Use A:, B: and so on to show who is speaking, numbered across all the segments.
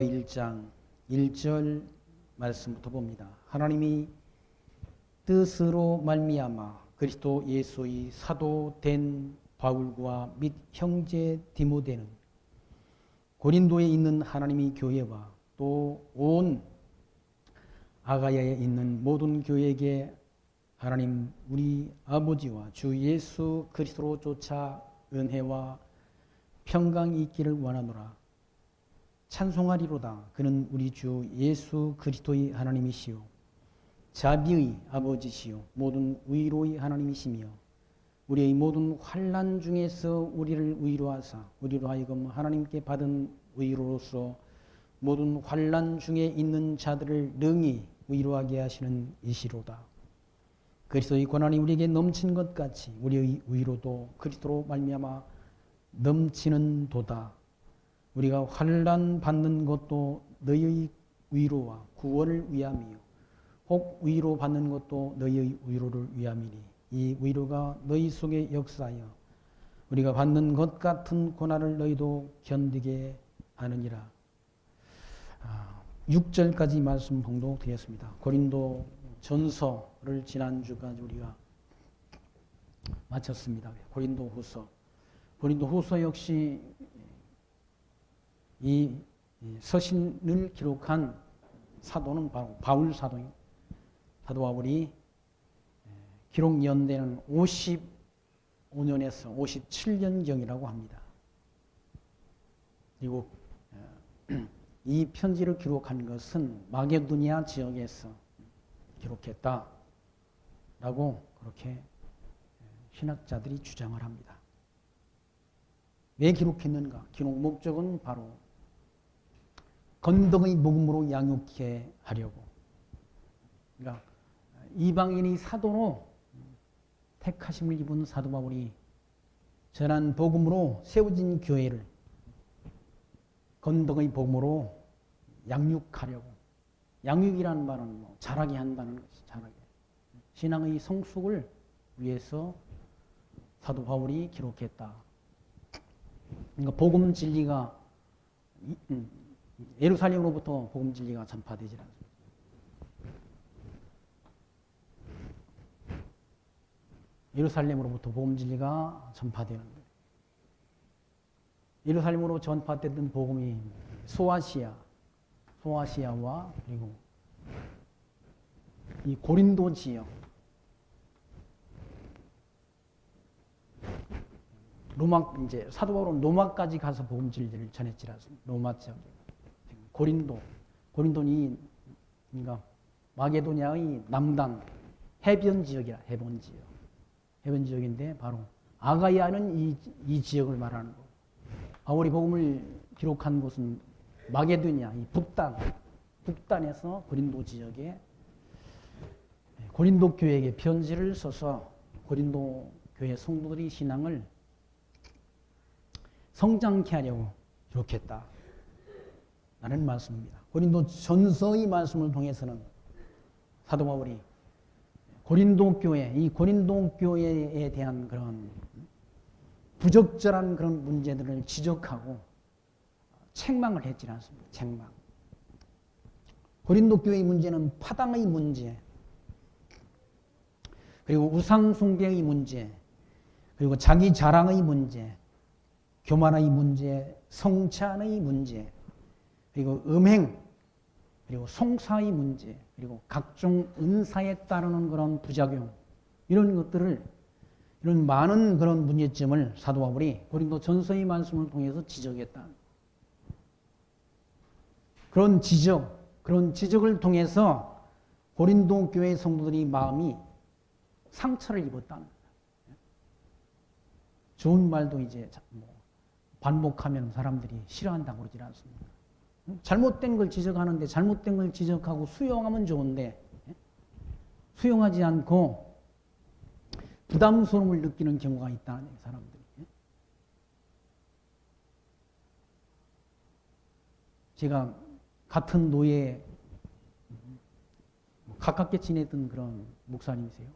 A: 1장 1절 말씀부터 봅니다. 하나님이 뜻으로 말미암아 그리스도 예수의 사도 된 바울과 및 형제 디모데는 고린도에 있는 하나님의 교회와 또 온 아가야에 있는 모든 교회에게 하나님 우리 아버지와 주 예수 그리스도로 쫓아 은혜와 평강이 있기를 원하노라. 찬송하리로다. 그는 우리 주 예수 그리스도의 하나님이시요 자비의 아버지시요 모든 의로의 하나님이시며 우리의 모든 환난 중에서 우리를 의로하사 우리로 하여금 하나님께 받은 의로로서 모든 환난 중에 있는 자들을 능히 의로하게 하시는 이시로다. 그리스도의 권한이 우리에게 넘친 것 같이 우리의 의로도 그리스도로 말미암아 넘치는 도다. 우리가 환난 받는 것도 너희의 위로와 구원을 위함이요 혹 위로 받는 것도 너희의 위로를 위함이니 이 위로가 너희 속에 역사하여 우리가 받는 것 같은 고난을 너희도 견디게 하느니라. 6절까지 말씀 봉독되었습니다. 고린도 전서를 지난주까지 우리가 마쳤습니다. 고린도 후서 역시 이 서신을 기록한 사도는 바로 바울 사도입니다. 사도 바울이 기록 연대는 55년에서 57년경이라고 합니다. 그리고 이 편지를 기록한 것은 마게도니아 지역에서 기록했다라고 그렇게 신학자들이 주장을 합니다. 왜 기록했는가? 기록 목적은 바로 건덕의 복음으로 양육케 하려고. 그러니까 이방인의 사도로 택하심을 입은 사도 바울이 전한 복음으로 세워진 교회를 건덕의 복음으로 양육하려고. 양육이라는 말은 자라게 한다는 것이 자라게. 신앙의 성숙을 위해서 사도 바울이 기록했다. 그러니까 복음 진리가 예루살렘으로부터 복음 진리가 전파되지 않습니다. 예루살렘으로부터 복음 진리가 전파되는데 예루살렘으로 전파됐던 복음이 소아시아와 그리고 이 고린도 지역 로마 이제 사도 바울은 로마까지 가서 복음 진리를 전했지 않습니까? 로마 지역 고린도는 그러니까 마게도냐의 남단 해변 지역이라 해변 지역인데 바로 아가야는 이 지역을 말하는 거. 바울이 복음을 기록한 곳은 마게도냐 이 북단에서 고린도 지역에 고린도 교회에게 편지를 써서 고린도 교회 성도들의 신앙을 성장케 하려고 기록했다. 라는 말씀입니다. 고린도 전서의 말씀을 통해서는 사도 바울이 고린도 교회에 대한 그런 부적절한 그런 문제들을 지적하고 책망을 했지 않습니까? 책망. 고린도 교회의 문제는 파당의 문제, 그리고 우상 숭배의 문제, 그리고 자기 자랑의 문제, 교만의 문제, 성찬의 문제, 그리고 음행, 그리고 송사의 문제, 그리고 각종 은사에 따르는 그런 부작용, 이런 많은 그런 문제점을 사도 바울이 고린도 전서의 말씀을 통해서 지적했다. 그런 지적을 통해서 고린도 교회 성도들의 마음이 상처를 입었다는 거예요. 좋은 말도 이제 반복하면 사람들이 싫어한다고 그러지 않습니까? 잘못된 걸 지적하는데 잘못된 걸 지적하고 수용하면 좋은데 수용하지 않고 부담스러움을 느끼는 경우가 있다는 사람들이. 제가 같은 노예에 가깝게 지내던 그런 목사님이세요.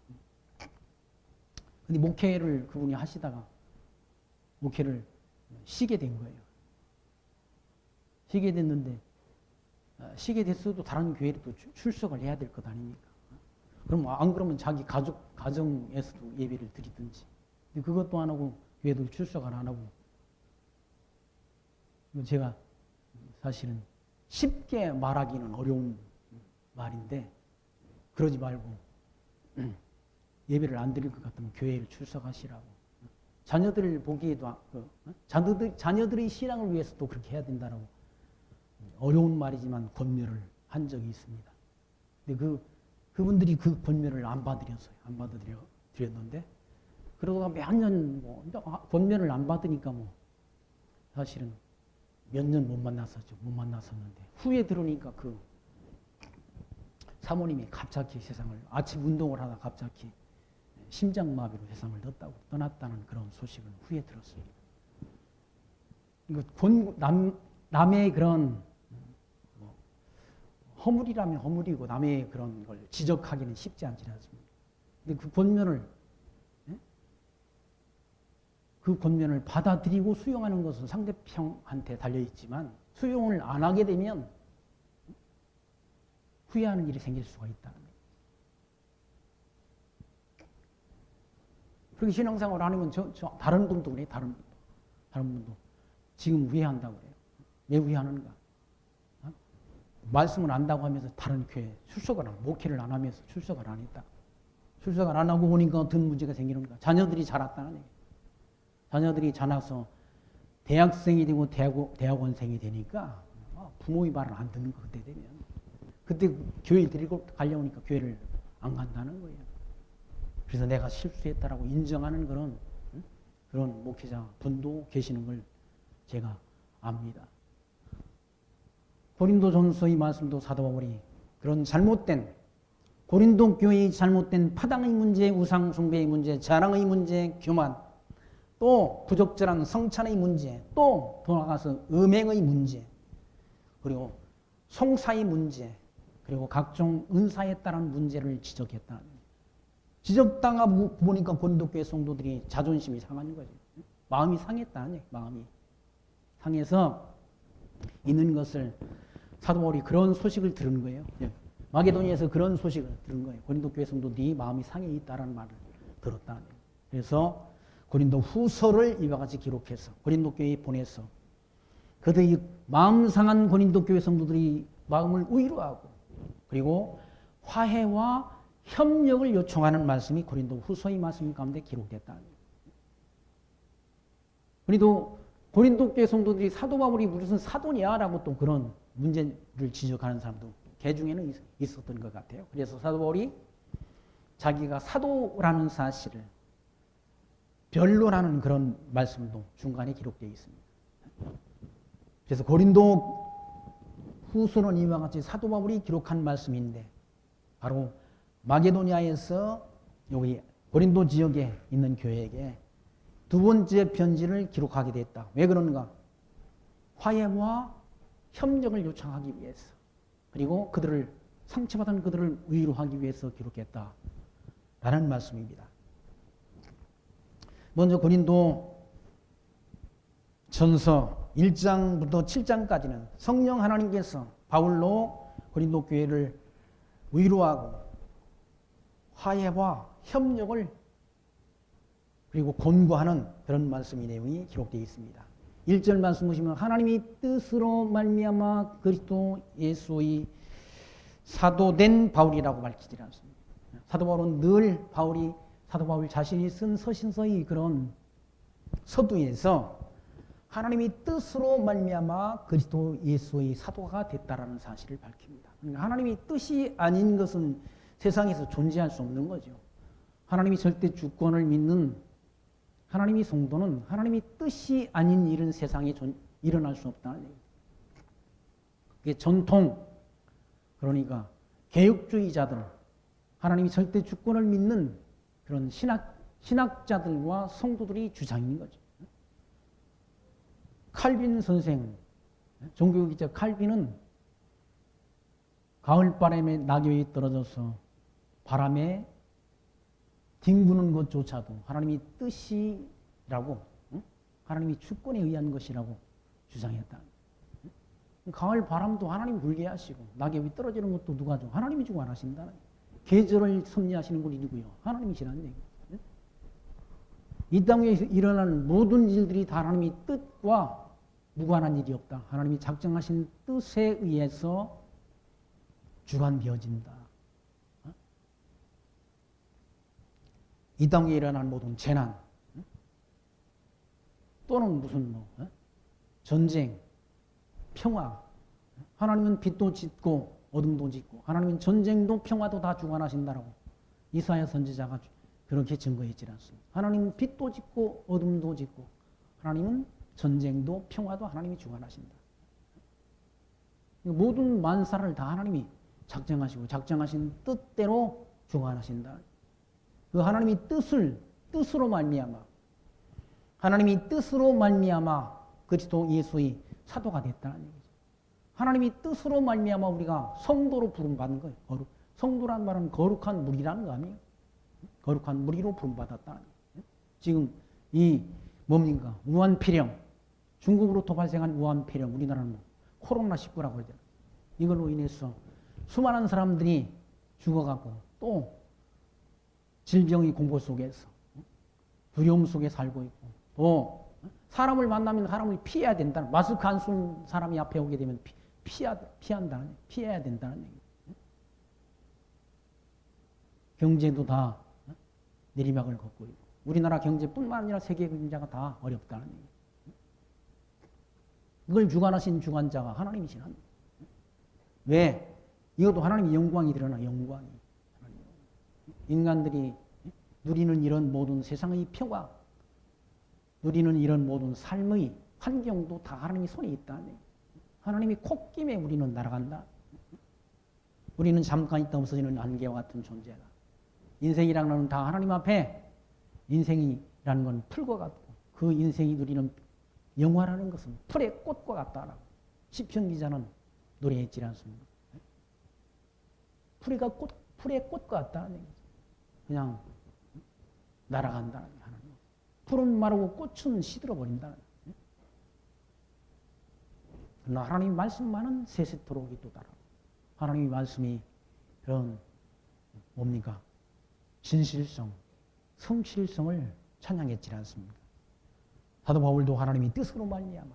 A: 근데 목회를 그분이 하시다가 목회를 쉬게 된 거예요. 쉬게 됐는데 쉬게 됐어도 다른 교회로 또 출석을 해야 될 것 아닙니까? 그럼 안 그러면 자기 가정에서도 예배를 드리든지. 그것도 안 하고 교회도 출석을 안 하고. 제가 사실은 쉽게 말하기는 어려운 말인데 그러지 말고 예배를 안 드릴 것 같으면 교회를 출석하시라고. 자녀들을 보기에도 자녀들의 신앙을 위해서도 그렇게 해야 된다라고. 어려운 말이지만 권면을 한 적이 있습니다. 근데 그분들이 그 권면을 안 받아들였는데 그러다가 몇 년 권면을 안 받으니까 사실은 몇 년 못 만났었는데 후에 들으니까 그 사모님이 갑자기 세상을 아침 운동을 하다 갑자기 심장마비로 세상을 떠났다는 그런 소식을 후에 들었습니다. 남의 그런 허물이라면 허물이고 남의 그런 걸 지적하기는 쉽지 않지 않습니까? 근데 그 권면을 받아들이고 수용하는 것은 상대편한테 달려있지만 수용을 안 하게 되면 후회하는 일이 생길 수가 있다는 거예요. 그렇게 신앙생활을 안 하면 다른 분도 그래요. 다른 분도 지금 후회한다고 그래요. 왜 후회하는가? 말씀을 안다고 하면서 다른 교회 목회를 안 하면서 출석을 안 했다. 출석을 안 하고 보니까 어떤 문제가 생기는 거야. 자녀들이 자랐다는 얘기예요. 자녀들이 자라서 대학생이 되고 대학원생이 되니까 부모의 말을 안 듣는 거 그때 되면. 그때 교회 데리고 가려고 하니까 교회를 안 간다는 거예요. 그래서 내가 실수했다라고 인정하는 그런 목회자 분도 계시는 걸 제가 압니다. 고린도전서의 말씀도 사도 바울이 그런 고린도 교회의 잘못된 파당의 문제, 우상 숭배의 문제, 자랑의 문제, 교만, 또 부적절한 성찬의 문제, 또 더 나아가서 음행의 문제, 그리고 송사의 문제, 그리고 각종 은사에 따른 문제를 지적했다. 지적당하고 보니까 고린도 교회 성도들이 자존심이 상하는 거죠. 마음이 상했다는 얘기예요. 마음이 상해서 있는 것을 사도 바울이 그런 소식을 들은 거예요. 마게도니아에서 그런 소식을 들은 거예요. 고린도 교회 성도들이 마음이 상해 있다라는 말을 들었다. 그래서 고린도 후서를 이와 같이 기록해서 고린도 교회에 보내서 그들이 마음 상한 고린도 교회 성도들이 마음을 위로하고 그리고 화해와 협력을 요청하는 말씀이 고린도 후서의 말씀 가운데 기록됐다. 고린도 교회 성도들이 사도 바울이 무슨 사도냐라고 또 그런 문제를 지적하는 사람도 개 중에는 있었던 것 같아요. 그래서 사도 바울이 자기가 사도라는 사실을 변론하는 그런 말씀도 중간에 기록되어 있습니다. 그래서 고린도 후서는 이와 같이 사도 바울이 기록한 말씀인데 바로 마게도니아에서 여기 고린도 지역에 있는 교회에게 두 번째 편지를 기록하게 됐다. 왜 그런가? 화해와 협력을 요청하기 위해서 그리고 상처받은 그들을 위로하기 위해서 기록했다라는 말씀입니다. 먼저 고린도 전서 1장부터 7장까지는 성령 하나님께서 바울로 고린도 교회를 위로하고 화해와 협력을 그리고 권고하는 그런 말씀의 내용이 기록되어 있습니다. 1절 말씀 보시면 하나님이 뜻으로 말미암아 그리스도 예수의 사도된 바울이라고 밝히지 않습니다. 사도 바울은 늘 사도 바울 자신이 쓴 서신서의 그런 서두에서 하나님이 뜻으로 말미암아 그리스도 예수의 사도가 됐다라는 사실을 밝힙니다. 그러니까 하나님이 뜻이 아닌 것은 세상에서 존재할 수 없는 거죠. 하나님이 절대 주권을 믿는 하나님의 성도는 하나님의 뜻이 아닌 일은 세상에 일어날 수 없다는 얘기예요. 그게 전통, 그러니까 개혁주의자들, 하나님이 절대 주권을 믿는 그런 신학자들과 성도들이 주장인 거죠. 칼빈 선생, 종교기자 칼빈은 가을바람에 낙엽이 떨어져서 바람에 뒹구는 것조차도 하나님의 뜻이라고, 하나님의 주권에 의한 것이라고 주장했다. 가을 바람도 하나님 불게 하시고 낙엽이 떨어지는 것도 누가 줘? 하나님이 주관하신다는 거예요. 계절을 섭리하시는 분이 누구요? 하나님이시라는 얘기예요. 이 땅에 일어나는 모든 일들이 다 하나님의 뜻과 무관한 일이 없다. 하나님이 작정하신 뜻에 의해서 주관되어진다. 이 땅에 일어나는 모든 재난 또는 무슨 전쟁, 평화. 하나님은 빛도 짓고 어둠도 짓고 하나님은 전쟁도 평화도 다 주관하신다라고 이사야 선지자가 그렇게 증거했지 않습니다. 하나님은 빛도 짓고 어둠도 짓고 하나님은 전쟁도 평화도 하나님이 주관하신다. 모든 만사를 다 하나님이 작정하시고 작정하신 뜻대로 주관하신다. 그 하나님의 뜻으로 말미암아 하나님의 뜻으로 말미암아 그리스도 예수의 사도가 됐다는 얘기죠. 하나님의 뜻으로 말미암아 우리가 성도로 부름받은 거예요. 성도란 말은 거룩한 무리라는 거 아니에요. 거룩한 무리로 부름받았다는 거예요. 지금 이 뭡니까? 우한폐렴. 중국으로 또 발생한 우한폐렴. 우리나라는 뭐 코로나19라고 그러잖아요. 이걸로 인해서 수많은 사람들이 죽어가고 또 질병의 공포 속에서 두려움 속에 살고 있고 또 사람을 만나면 사람을 피해야 된다는 마스크 안 쓴 사람이 앞에 오게 되면 피해야 된다는 얘기. 경제도 다 내리막을 걷고 있고 우리나라 경제뿐만 아니라 세계 경제가 다 어렵다는 얘기. 이걸 주관하신 주관자가 하나님이시라는 거예요. 왜? 이것도 하나님의 영광이 드러나 영광이. 인간들이 누리는 이런 모든 세상의 평화, 누리는 이런 모든 삶의 환경도 다 하나님의 손에 있다는 얘기. 하나님이 콧김에 우리는 날아간다. 우리는 잠깐 있다 없어지는 안개와 같은 존재다. 인생이라는 건 다 하나님 앞에 인생이라는 건 풀과 같고 그 인생이 누리는 영화라는 것은 풀의 꽃과 같다라고 시편 기자는 노래했지 않습니까? 풀의 꽃과 같다는 얘기죠. 그냥 날아간다는 게 하나님. 풀은 마르고 꽃은 시들어버린다는 얘기죠. 그러나 하나님의 말씀만은 세세토록 있도다라고. 하나님의 말씀이 그런 뭡니까? 진실성, 성실성을 찬양했지 않습니까? 사도 바울도 하나님의 뜻으로 말미암아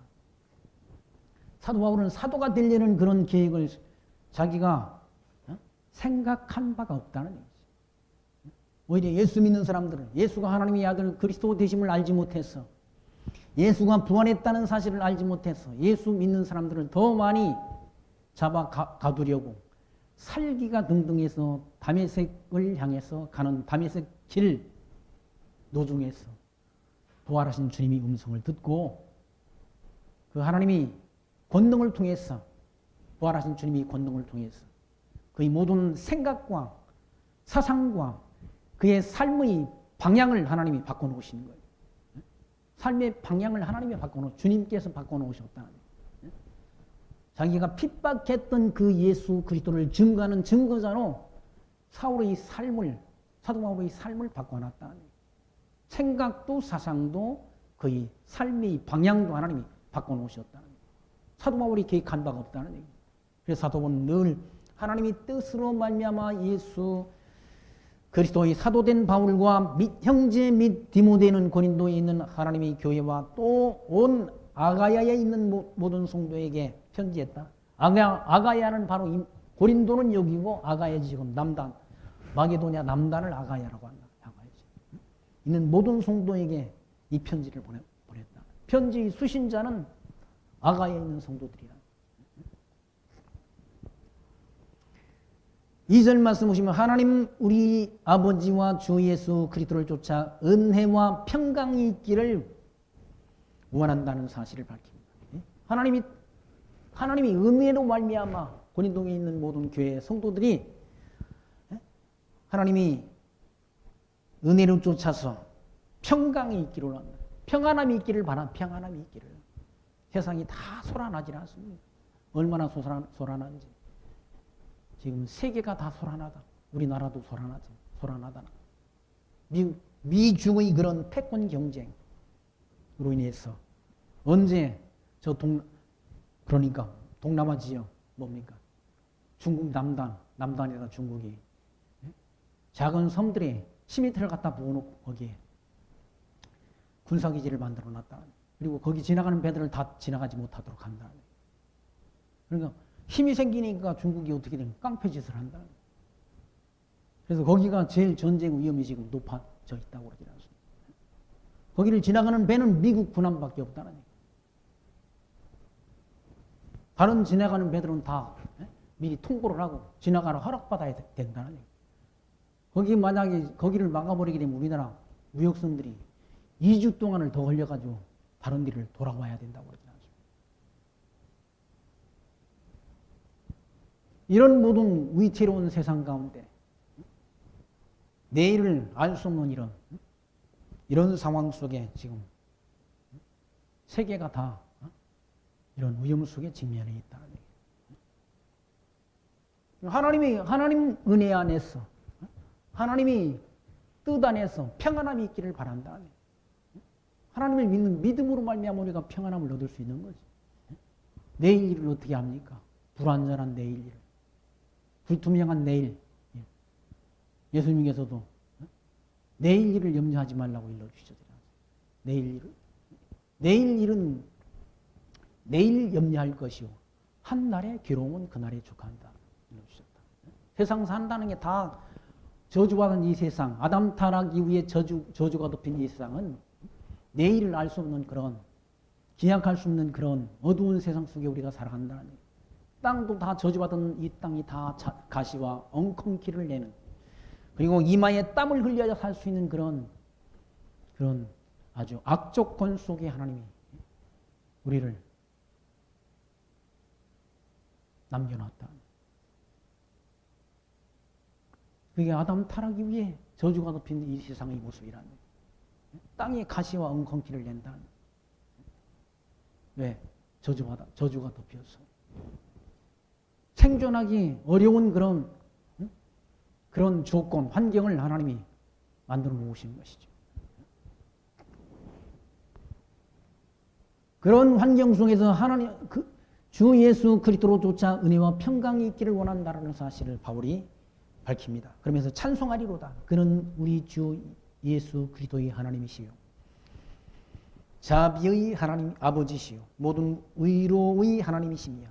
A: 사도 바울은 사도가 되려는 그런 계획을 자기가 생각한 바가 없다는 얘기죠. 오히려 예수 믿는 사람들은 예수가 하나님의 아들 그리스도 되심을 알지 못해서 예수가 부활했다는 사실을 알지 못해서 예수 믿는 사람들을 더 많이 잡아 가두려고 살기가 등등해서 다메섹을 향해서 가는 다메섹 길 노중에서 부활하신 주님의 음성을 듣고 그 하나님이 권능을 통해서 부활하신 주님의 권능을 통해서 그의 모든 생각과 사상과 그의 삶의 방향을 하나님이 바꿔놓으시는 거예요. 삶의 방향을 하나님이 주님께서 바꿔놓으셨다는 거예요. 자기가 핍박했던 그 예수 그리스도를 증거하는 증거자로 사도 바울의 삶을 바꿔놨다는 거예요. 생각도 사상도 그의 삶의 방향도 하나님이 바꿔놓으셨다는 거예요. 사도 바울이 계획한 바가 없다는 얘기예요. 그래서 사도 바울은 늘 하나님의 뜻으로 말미암아 예수 그리스도의 사도된 바울과 형제 및 디모데는 고린도에 있는 하나님의 교회와 또 온 아가야에 있는 모든 성도에게 편지했다. 아가야는 바로 고린도는 여기고 아가야 지금 남단 마게도냐 남단을 아가야라고 한다. 있는 모든 성도에게 이 편지를 보냈다. 편지 수신자는 아가야에 있는 성도들이야. 2절 말씀 보시면 하나님 우리 아버지와 주 예수 그리스도를 쫓아 은혜와 평강이 있기를 원한다는 사실을 밝힙니다. 하나님이 은혜로 말미암아 고린도에 있는 모든 교회 성도들이 하나님이 은혜로 쫓아서 평강이 있기를 원한다. 평안함이 있기를 바란 평안함이 있기를. 세상이 다 소란하지 않습니다. 얼마나 소란한지. 지금 세계가 다 소란하다. 우리나라도 소란하다. 미중의 그런 패권 경쟁으로 인해서 언제 그러니까 동남아 지역 뭡니까? 중국 남단이라 중국이 작은 섬들에 시멘트를 갖다 부어놓고 거기에 군사기지를 만들어 놨다. 그리고 거기 지나가는 배들을 다 지나가지 못하도록 한다. 그러니까 힘이 생기니까 중국이 어떻게 되면 깡패짓을 한다. 그래서 거기가 제일 전쟁 위험이 지금 높아져 있다고 그러지 않습니까? 거기를 지나가는 배는 미국 군함밖에 없다는 얘기. 다른 지나가는 배들은 다 미리 통보를 하고 지나가라 허락받아야 된다는 얘기. 거기 만약에 거기를 막아버리게 되면 우리나라 무역선들이 2주 동안을 더 걸려가지고 다른 데를 돌아와야 된다고 그러지 않습니까? 이런 모든 위태로운 세상 가운데 내일을 알 수 없는 이런 상황 속에 지금 세계가 다 이런 위험 속에 직면해 있다는 얘기예요. 하나님 은혜 안에서 하나님이 뜻 안에서 평안함이 있기를 바란다. 하나님을 믿는 믿음으로 말미암아 우리가 평안함을 얻을 수 있는 거지. 내일 일을 어떻게 합니까? 불안전한 내일 일, 불투명한 내일. 예수님께서도 내일 일을 염려하지 말라고 일러주셨잖아요. 내일 일은 내일 염려할 것이요 한 날의 괴로움은 그날에 족한다. 일러주셨다. 세상 산다는 게 다 저주받은 이 세상, 아담 타락 이후에 저주가 덮인 이 세상은 내일을 알 수 없는 그런 기약할 수 없는 그런 어두운 세상 속에 우리가 살아간다는 얘기예요. 땅도 다 저주받은 이 땅이 다 가시와 엉겅퀴를 내는, 그리고 이마에 땀을 흘려야 살 수 있는 그런 아주 악조건 속에 하나님이 우리를 남겨놨다. 그게 아담 타락 이후에 저주가 덮인 이 세상의 모습이라는 거예요. 땅에 가시와 엉겅퀴를 낸다. 왜? 저주가 덮여서. 생존하기 어려운 그런 조건, 환경을 하나님이 만들어 놓으신 것이죠. 그런 환경 속에서 주 예수 그리스도로조차 은혜와 평강이 있기를 원한다라는 사실을 바울이 밝힙니다. 그러면서 찬송하리로다. 그는 우리 주 예수 그리스도의 하나님이시요 자비의 하나님 아버지시요 모든 위로의 하나님이시며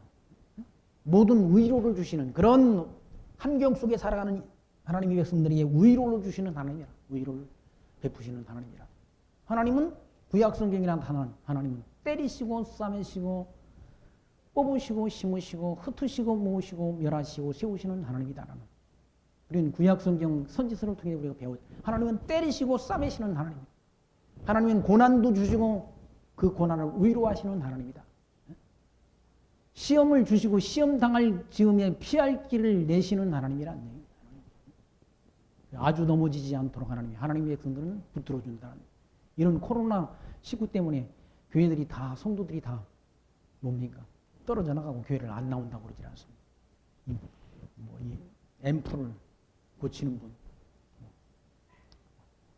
A: 모든 위로를 주시는 그런 환경 속에 살아가는 하나님의 백성들에게 위로를 주시는 하나님이라. 위로를 베푸시는 하나님이라. 하나님은 구약 성경이란 하나님은 때리시고 싸매시고 뽑으시고 심으시고 흩으시고 모으시고 멸하시고 세우시는 하나님이다라는, 우리는 구약 성경 선지서를 통해 우리가 배우죠. 하나님은 때리시고 싸매시는 하나님. 하나님은 고난도 주시고 그 고난을 위로하시는 하나님이다. 시험을 주시고 시험 당할 즈음에 피할 길을 내시는 하나님이라는 얘기입니다. 아주 넘어지지 않도록 하나님의 백성들은 붙들어 준다는, 이런 코로나19 때문에 교회들이 다, 성도들이 다 뭡니까? 떨어져 나가고 교회를 안 나온다고 그러지 않습니다. 이 앰프를 고치는 분,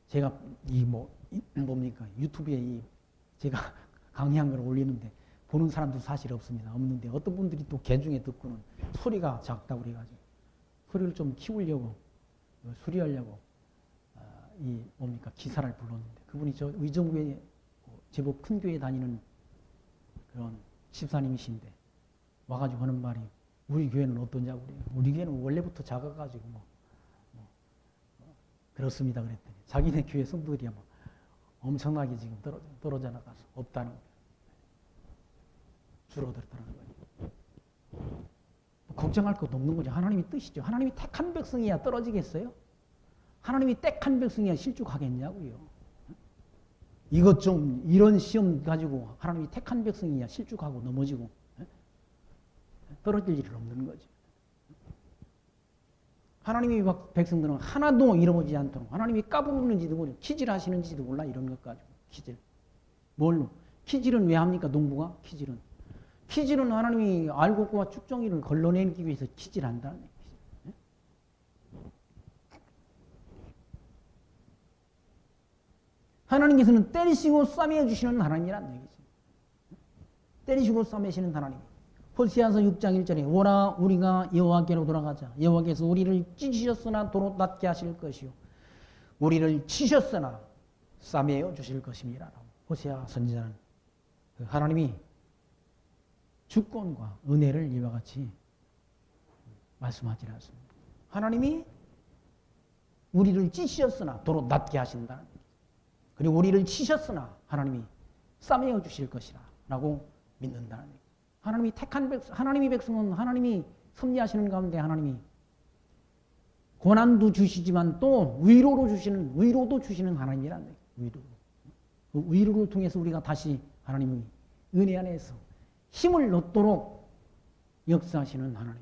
A: 제가 뭡니까? 유튜브에 제가 강의한 걸 올리는데 보는 사람도 사실 없는데 어떤 분들이 또 개중에 듣고는 소리가 작다고 그래가지고 소리를 좀 키우려고 수리하려고 기사를 불렀는데, 그분이 저 의정부에 제법 큰 교회 다니는 그런 집사님이신데 와가지고 하는 말이, 우리 교회는 어떠냐고 그래요. 우리 교회는 원래부터 작아가지고 그렇습니다 그랬더니 자기네 교회 성도들이 엄청나게 지금 떨어져 나가서 없다는 거예요. 줄어들었다는 거예요. 걱정할 것도 없는 거죠. 하나님이 뜻이죠. 하나님이 택한 백성이야 떨어지겠어요? 하나님이 택한 백성이야 실족하겠냐고요. 이것 좀 이런 시험 가지고 하나님이 택한 백성이야 실족하고 넘어지고 떨어질 일은 없는 거죠. 하나님이 백성들은 하나도 잃어버리지 않도록 하나님이 까부르는지도 모르고 키질하시는지도 몰라. 이런 것 가지고 키질. 뭘로? 키질은 왜 합니까? 농부가? 키질은 하나님이 알곡과 쭉정이를 걸러내기 위해서 키질한다는 얘기죠. 하나님께서는 때리시고 싸매주시는 하나님이란 얘기죠. 때리시고 싸매시는 하나님. 호세아서 6장 1절에 오라 우리가 여호와께로 돌아가자. 여호와께서 우리를 찢으셨으나 도로 낫게 하실 것이요 우리를 치셨으나 싸매어 주실 것입니다. 호세아 선지자는 하나님이 주권과 은혜를 이와 같이 말씀하지 않습니다. 하나님이 우리를 찢으셨으나 도로 낫게 하신다는 얘기죠. 그리고 우리를 치셨으나 하나님이 싸매어 주실 것이라 라고 믿는다는 얘기죠. 하나님이 택한 백성, 하나님이 백성은 하나님이 섭리하시는 가운데 하나님이 고난도 주시지만 또 위로도 주시는 하나님이라는 얘기죠. 위로로. 그 위로를 통해서 우리가 다시 하나님의 은혜 안에서 힘을 얻도록 역사하시는 하나님.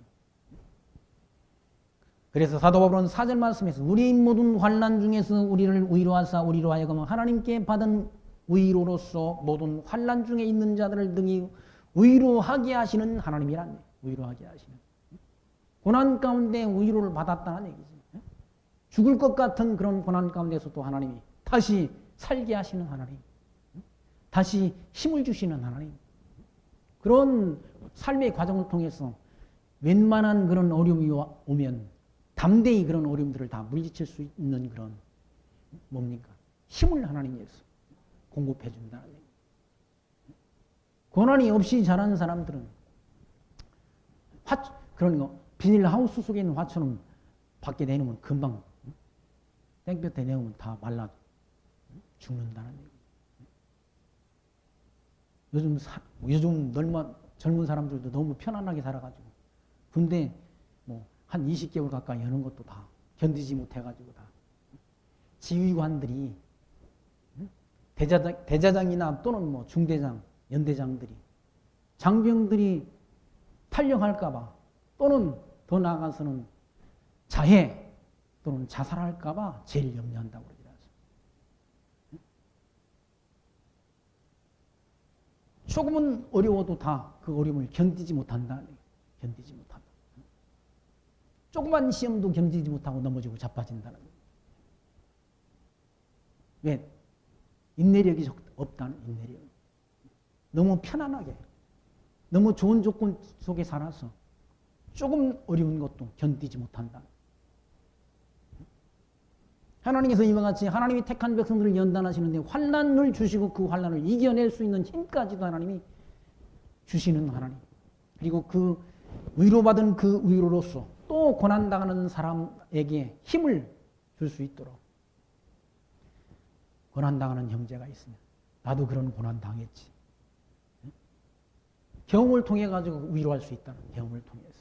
A: 그래서 사도 바울은 4절 말씀에서 우리 모든 환난 중에서 우리를 위로하사 우리로 하여금 하나님께 받은 위로로서 모든 환난 중에 있는 자들을 등이 위로하게 하시는 하나님이란 얘기예요. 위로하게 하시는. 고난 가운데 위로를 받았다는 얘기지. 죽을 것 같은 그런 고난 가운데서도 하나님이 다시 살게 하시는 하나님. 다시 힘을 주시는 하나님. 그런 삶의 과정을 통해서 웬만한 그런 어려움이 오면 담대히 그런 어려움들을 다 물리칠 수 있는 그런 뭡니까? 힘을 하나님께서 공급해 준다는 얘기예요. 고난이 없이 자라는 사람들은 그런 거 비닐하우스 속에 있는 화처럼 밖에 내놓으면 금방 땡볕에 내놓으면 다 말라 죽는다는 얘기예요. 요즘 젊은 사람들도 너무 편안하게 살아가지고 근데 뭐 한 20개월 가까이 하는 것도 다 견디지 못해가지고 다 지휘관들이 대자장이나 또는 뭐 중대장, 연대장들이 장병들이 탈영할까봐 또는 더 나아가서는 자해 또는 자살할까봐 제일 염려한다고 그러더라고요. 조금은 어려워도 다 그 어려움을 견디지 못한다. 견디지 못한다. 조그만 시험도 견디지 못하고 넘어지고 자빠진다는 거예요. 왜? 인내력이 없다는 인내력. 너무 편안하게, 너무 좋은 조건 속에 살아서 조금 어려운 것도 견디지 못한다. 하나님께서 이와 같이 하나님이 택한 백성들을 연단하시는데 환난을 주시고 그 환난을 이겨낼 수 있는 힘까지도 하나님이 주시는 하나님. 그리고 그 위로받은 그 위로로서 또 고난당하는 사람에게 힘을 줄 수 있도록 고난당하는 형제가 있으면 나도 그런 고난당했지. 경험을 통해 가지고 위로할 수 있다는 경험을 통해서.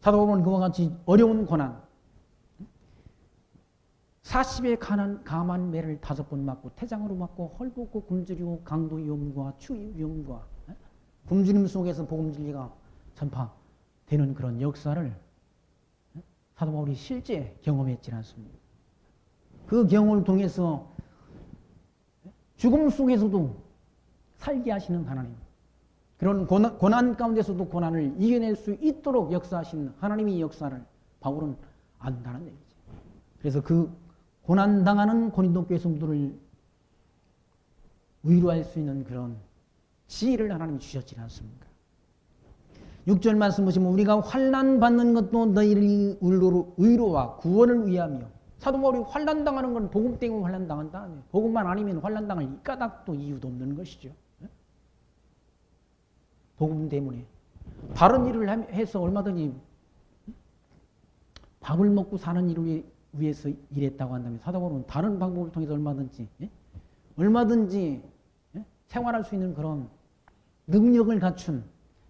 A: 사도 바울은 그와 같이 어려운 고난 40의 감한 매를 5번 맞고 태장으로 맞고 헐벗고 굶주리고 강도 위험과 추위 위험과 굶주림 속에서 복음 진리가 전파되는 그런 역사를 사도 바울이 실제 경험했지 않습니까? 그 경험을 통해서 죽음 속에서도 살게 하시는 하나님, 그런 고난 가운데서도 고난을 이겨낼 수 있도록 역사하시는 하나님의 역사를 바울은 안다는 얘기죠. 그래서 그 고난당하는 고린도 교회 성도를 위로할 수 있는 그런 지혜를 하나님이 주셨지 않습니까? 6절 말씀 보시면 우리가 환난 받는 것도 너희를 위로와 구원을 위하며. 사도 바울이 환난 당하는 건 복음 때문에 환난 당한다. 복음만 아니면 환난 당할 이 까닭도 이유도 없는 것이죠. 복음 때문에 다른 일을 해서 얼마든지 밥을 먹고 사는 일을 위해서 일했다고 한다면 사도 바울은 다른 방법을 통해서 얼마든지 생활할 수 있는 그런 능력을 갖춘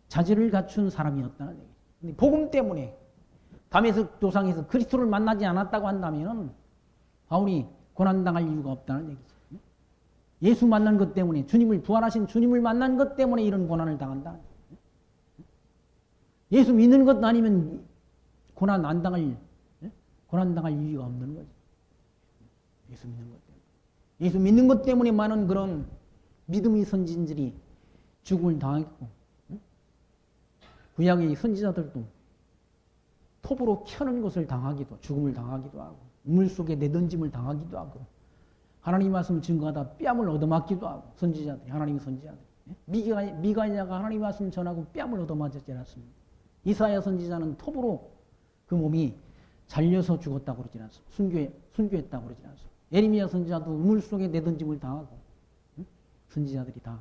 A: 자질을 갖춘 사람이었다는 얘기죠. 근데 복음 때문에 다메섹 도상에서 그리스도를 만나지 않았다고 한다면 바울이 고난당할 이유가 없다는 얘기죠. 예수 만난 것 때문에 부활하신 주님을 만난 것 때문에 이런 고난을 당한다. 예수 믿는 것 아니면 고난 당할 이유가 없는 거죠. 예수 믿는 것 때문에. 예수 믿는 것 때문에 많은 그런 믿음의 선진들이 죽음을 당했고, 구약의 선지자들도 톱으로 켜는 것을 당하기도, 죽음을 당하기도 하고, 물속에 내던짐을 당하기도 하고, 하나님 말씀을 증거하다 뺨을 얻어맞기도 하고, 선지자들이, 하나님의 선지자들이. 미가냐가 하나님의 말씀 전하고 뺨을 얻어맞았지 않았습니까? 이사야 선지자는 톱으로 그 몸이 잘려서 죽었다고 그러지 않습니까? 순교했다고 그러지 않습니까? 에레미야 선지자도 물속에 내던짐을 당하고 선지자들이 다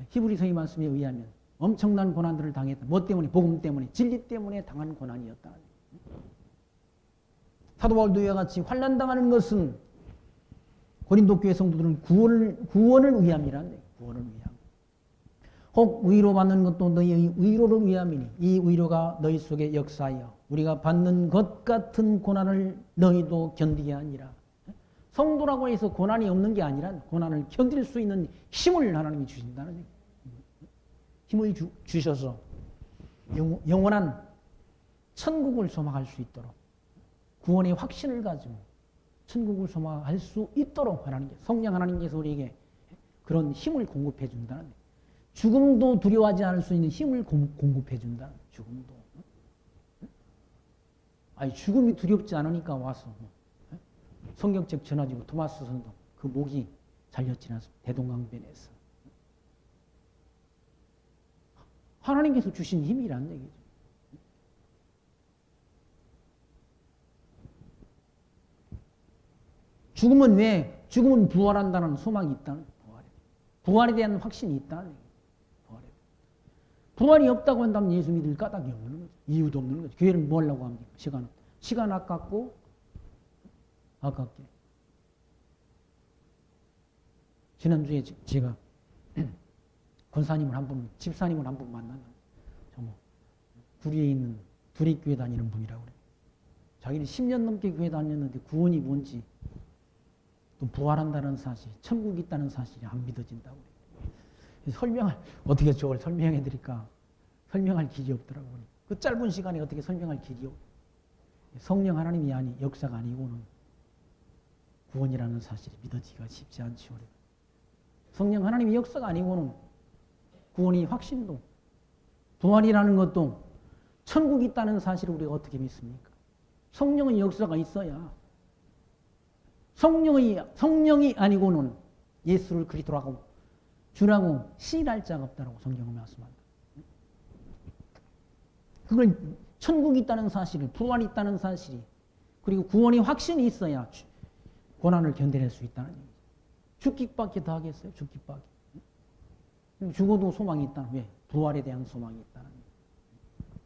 A: 히브리서의 말씀에 의하면 엄청난 고난들을 당했다. 뭐 때문에? 복음 때문에, 진리 때문에 당한 고난이었다. 사도 바울도 이와 같이 환난당하는 것은 고린도 교회 성도들은 구원을 위함이란데, 구원을 위함. 혹 위로받는 것도 너희의 위로를 위함이니 이 위로가 너희 속에 역사하여 우리가 받는 것 같은 고난을 너희도 견디게 하니라. 성도라고 해서 고난이 없는 게 아니라 고난을 견딜 수 있는 힘을 하나님이 주신다는 얘기예요. 힘을 주셔서 영원한 천국을 소망할 수 있도록 구원의 확신을 가지고 천국을 소망할 수 있도록 성령 하나님께서 우리에게 그런 힘을 공급해 준다는 얘기예요. 죽음도 두려워하지 않을 수 있는 힘을 공급해 준다. 죽음도. 아니 죽음이 두렵지 않으니까 와서 성경책 전화지고 토마스 선도 그 목이 잘렸지 않습니까? 대동강변에서. 하나님께서 주신 힘이란 얘기죠. 죽음은 왜? 죽음은 부활한다는 소망이 있다는 부활에 대한 확신이 있다는 얘기예요. 부활이 없다고 한다면 예수 믿을 까닭이 없는 거죠. 이유도 없는 거죠. 교회를 뭐 하려고 합니까? 시간 아깝고 아깝게. 지난주에 제가 권사님을 집사님을 한 분 만났는데 구리에 있는 두립교회 다니는 분이라고 그래요. 자기는 10년 넘게 교회 다녔는데 구원이 뭔지 또 부활한다는 사실, 천국이 있다는 사실이 안 믿어진다고 그래요. 어떻게 저걸 설명해 드릴까? 설명할 길이 없더라고요. 그 짧은 시간에 어떻게 설명할 길이 없어요. 성령 하나님이 역사가 아니고는 구원이라는 사실이 믿어지기가 쉽지 않지요. 성령 하나님이 역사가 아니고는 구원이 확신도, 부활이라는 것도 천국이 있다는 사실을 우리가 어떻게 믿습니까? 성령의 역사가 있어야 성령이 아니고는 예수를 그리스도라고 주라고 시인할 자가 없다고 성경은 말씀합니다. 그걸 천국이 있다는 사실을, 부활이 있다는 사실이, 그리고 구원의 확신이 있어야 고난을 견뎌낼 수 있다는 얘기죠. 죽기밖에 더 하겠어요? 죽기밖에. 죽어도 소망이 있다. 왜? 부활에 대한 소망이 있다는 얘기죠.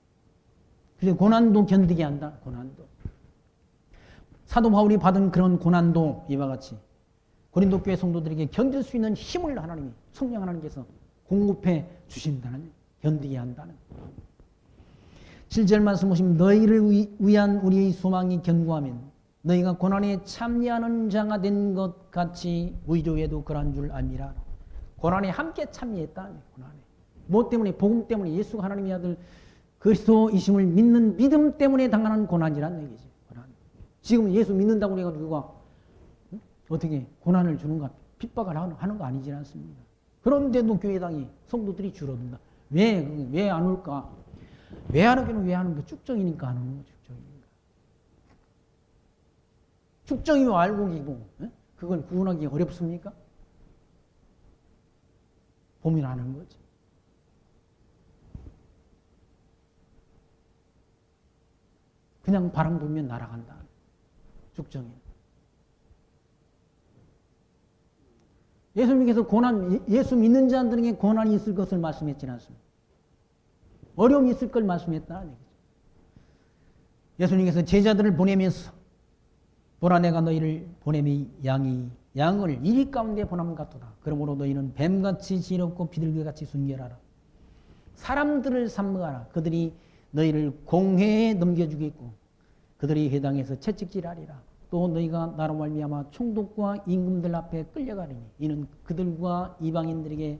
A: 그래서 고난도 견디게 한다. 고난도. 사도 바울이 받은 그런 고난도 이와 같이 고린도 교회 성도들에게 견딜 수 있는 힘을 성령 하나님께서 공급해 주신다는, 견디게 한다는. 7절 말씀 보시면 너희를 위한 우리의 소망이 견고하면 너희가 고난에 참여하는 자가 된 것 같이 위로에도 그런 줄 알미라. 고난에 함께 참여했다. 고난에. 뭐 때문에? 복음 때문에, 예수가 하나님의 아들 그리스도이심을 믿는 믿음 때문에 당하는 고난이란 얘기지. 고난. 지금 예수 믿는다고 그래가지고 누가 어떻게 고난을 주는가, 핍박을 하는 거 아니지 않습니까? 그런데도 교회당이 성도들이 줄어든다. 왜 안 올까? 왜 안 오기는 왜 하는 거? 축정이니까 안 오는 거. 축정이니까. 축정이면 알곡이고 그걸 구원하기 어렵습니까? 고민하는 거지. 그냥 바람 불면 날아간다. 축정이. 예수님께서 예수 믿는 자들에게 고난이 있을 것을 말씀했지 않습니까? 어려움이 있을 걸 말씀했다는 얘기죠. 예수님께서 제자들을 보내면서 보라 내가 너희를 보냄이 양을 이리 가운데 보냄 같도다. 그러므로 너희는 뱀같이 지혜롭고 비둘기같이 순결하라. 사람들을 삼가라. 그들이 너희를 공회에 넘겨주겠고 그들이 회당에서 채찍질하리라. 또 너희가 나로 말미암아 총독과 임금들 앞에 끌려가리니 이는 그들과 이방인들에게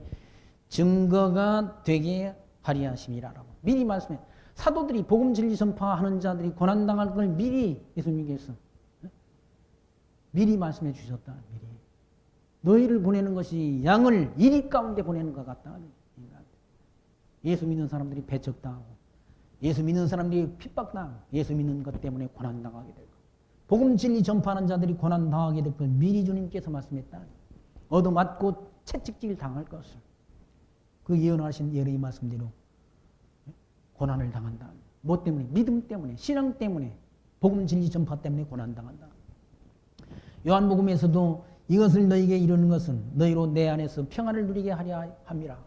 A: 증거가 되게 하리하심이라라고 미리 말씀해. 사도들이 복음 진리 전파하는 자들이 고난당할 걸 미리 예수님께서 미리 말씀해 주셨다. 미리. 너희를 보내는 것이 양을 이리 가운데 보내는 것 같다. 예수 믿는 사람들이 배척당하고 예수 믿는 사람들이 핍박당하고 예수 믿는 것 때문에 고난당하게 될 것. 복음 진리 전파하는 자들이 고난당하게 될 걸 미리 주님께서 말씀했다. 얻어맞고 채찍질 당할 것을. 그 예언하신 예언의 말씀대로 고난을 당한다. 뭐 때문에? 믿음 때문에, 신앙 때문에, 복음 진리 전파 때문에 고난당한다. 요한복음에서도 이것을 너희에게 이루는 것은 너희로 내 안에서 평안을 누리게 하려 함이라.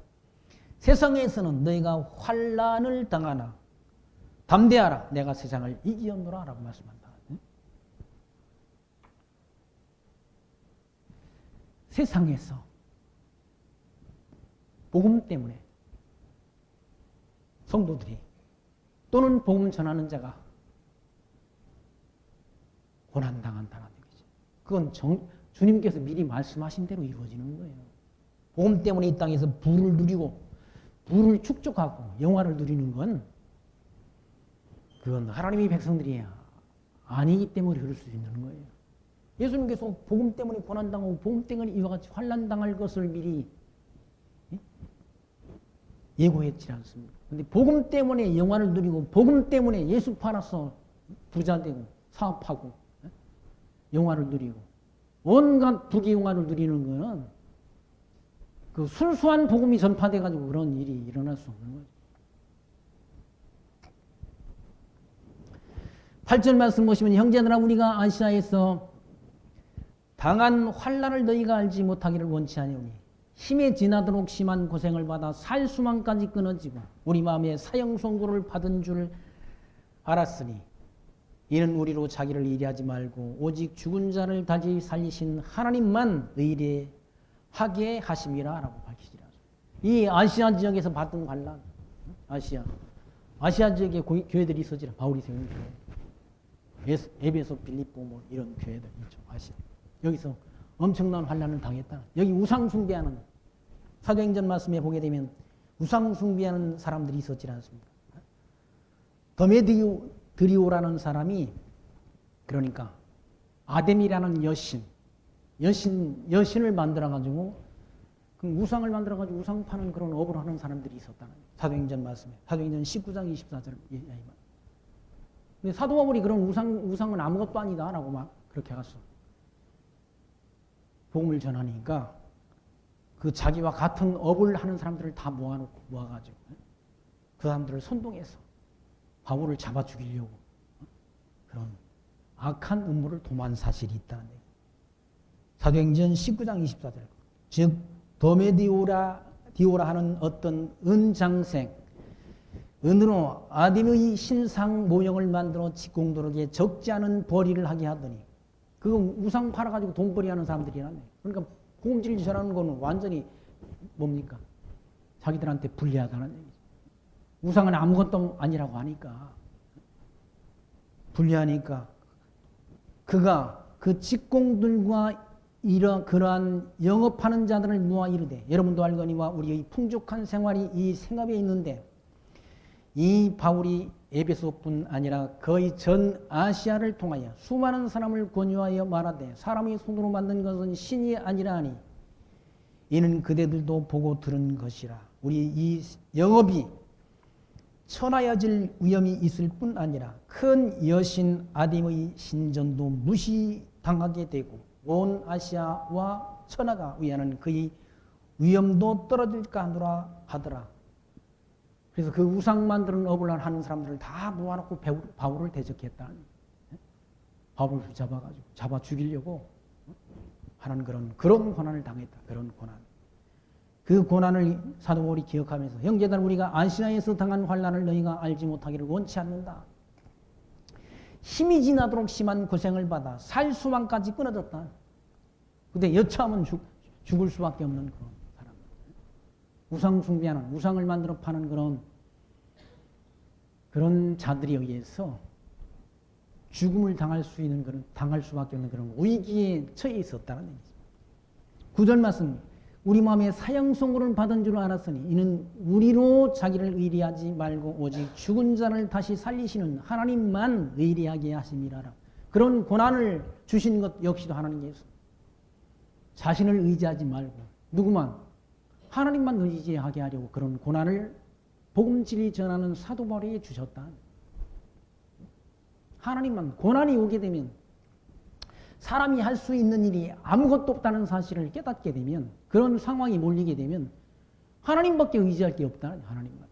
A: 세상에서는 너희가 환난을 당하나 담대하라, 내가 세상을 이기었노라 라고 말씀한다. 세상에서 복음 때문에 성도들이 또는 복음 전하는 자가 고난당한다는 얘기죠. 그건 주님께서 미리 말씀하신 대로 이루어지는 거예요. 복음 때문에 이 땅에서 부를 누리고 부를 축적하고 영화를 누리는 건 그건 하나님의 백성들이 아니기 때문에 그럴 수 있는 거예요. 예수님께서 복음 때문에 고난당하고 복음 때문에 이와 같이 환난당할 것을 미리 예고했지 않습니까? 근데 복음 때문에 영화를 누리고 복음 때문에 예수 팔아서 부자 되고 사업하고 영화를 누리고 온갖 부귀 영화를 누리는 거는 그 순수한 복음이 전파돼 가지고 그런 일이 일어날 수 없는 거죠. 8절 말씀 보시면 형제들아 우리가 아시아에서 당한 환난을 너희가 알지 못하기를 원치 아니오니 힘에 지나도록 심한 고생을 받아 살 수만까지 끊어지고 우리 마음에 사형 선고를 받은 줄 알았으니 이는 우리로 자기를 의뢰하지 말고 오직 죽은 자를 다시 살리신 하나님만 의뢰하게 하심이라 라고 밝히시라. 이 아시아 지역에서 받은 환난, 아시아 지역에 교회들이 있었지라. 바울이 세운 교회, 에베소, 빌립보 뭐 이런 교회들 있죠. 아시아. 여기서 엄청난 환난을 당했다. 여기 우상 숭배하는 사도행전 말씀에 보게 되면 우상 숭배하는 사람들이 있었지 않습니까? 드리오라는 사람이 그러니까 아데미라는 여신을 만들어가지고 그 우상을 만들어가지고 우상 파는 그런 업을 하는 사람들이 있었다는 사도행전 말씀에 사도행전 19장 24절 이야기만. 근데 사도 바울이 그런 우상은 아무것도 아니다라고 막 그렇게 갔어. 복음을 전하니까 그 자기와 같은 업을 하는 사람들을 다 모아가지고 그 사람들을 선동해서 바울을 잡아 죽이려고 그런 악한 음모를 도모한 사실이 있다는 얘기. 사도행전 19장 24절. 즉 도메디오라 하는 어떤 은장생, 은으로 아디의 신상 모형을 만들어 직공도록에 적지 않은 벌이를 하게 하더니 그 우상 팔아가지고 돈벌이 하는 사람들이라네. 그러니까 복음진리 전하는 거는 완전히 뭡니까? 자기들한테 불리하다는 얘기죠. 우상은 아무것도 아니라고 하니까 불리하니까 그가 그 직공들과 그러한 영업하는 자들을 모아 이르되 여러분도 알거니와 우리의 풍족한 생활이 이 생업에 있는데 이 바울이 에베소뿐 아니라 거의 전 아시아를 통하여 수많은 사람을 권유하여 말하되 사람의 손으로 만든 것은 신이 아니라 하니 이는 그대들도 보고 들은 것이라. 우리 이 영업이 천하여질 위험이 있을 뿐 아니라 큰 여신 아딤의 신전도 무시당하게 되고 온 아시아와 천하가 위하는 그의 위험도 떨어질까 하더라. 그래서 그 우상 만드는 업을 하는 사람들을 다 모아놓고 바울을 대적했다. 바울을 잡아 죽이려고 하는 그런 고난을 당했다. 그런 고난. 그 고난을 사도 바울이 기억하면서 형제들 우리가 아시아에서 당한 환난을 너희가 알지 못하기를 원치 않는다. 힘이 지나도록 심한 고생을 받아 살 수만까지 끊어졌다. 근데 여차하면 죽을 수밖에 없는 그런 사람. 우상 숭배하는, 우상을 만들어 파는 그런 자들에 의해서 죽음을 당할 수밖에 없는 그런 위기에 처해 있었다는 얘기죠. 9절 말씀. 우리 마음에 사형 선고를 받은 줄 알았으니 이는 우리로 자기를 의뢰하지 말고 오직 죽은 자를 다시 살리시는 하나님만 의뢰하게 하심이라. 그런 고난을 주신 것 역시도 하나님께서 자신을 의지하지 말고 누구만 하나님만 의지하게 하려고 그런 고난을 복음 진리 전하는 사도 바울에게 주셨다. 하나님만. 고난이 오게 되면 사람이 할 수 있는 일이 아무것도 없다는 사실을 깨닫게 되면 그런 상황이 몰리게 되면 하나님밖에 의지할 게 없다. 하나님밖에.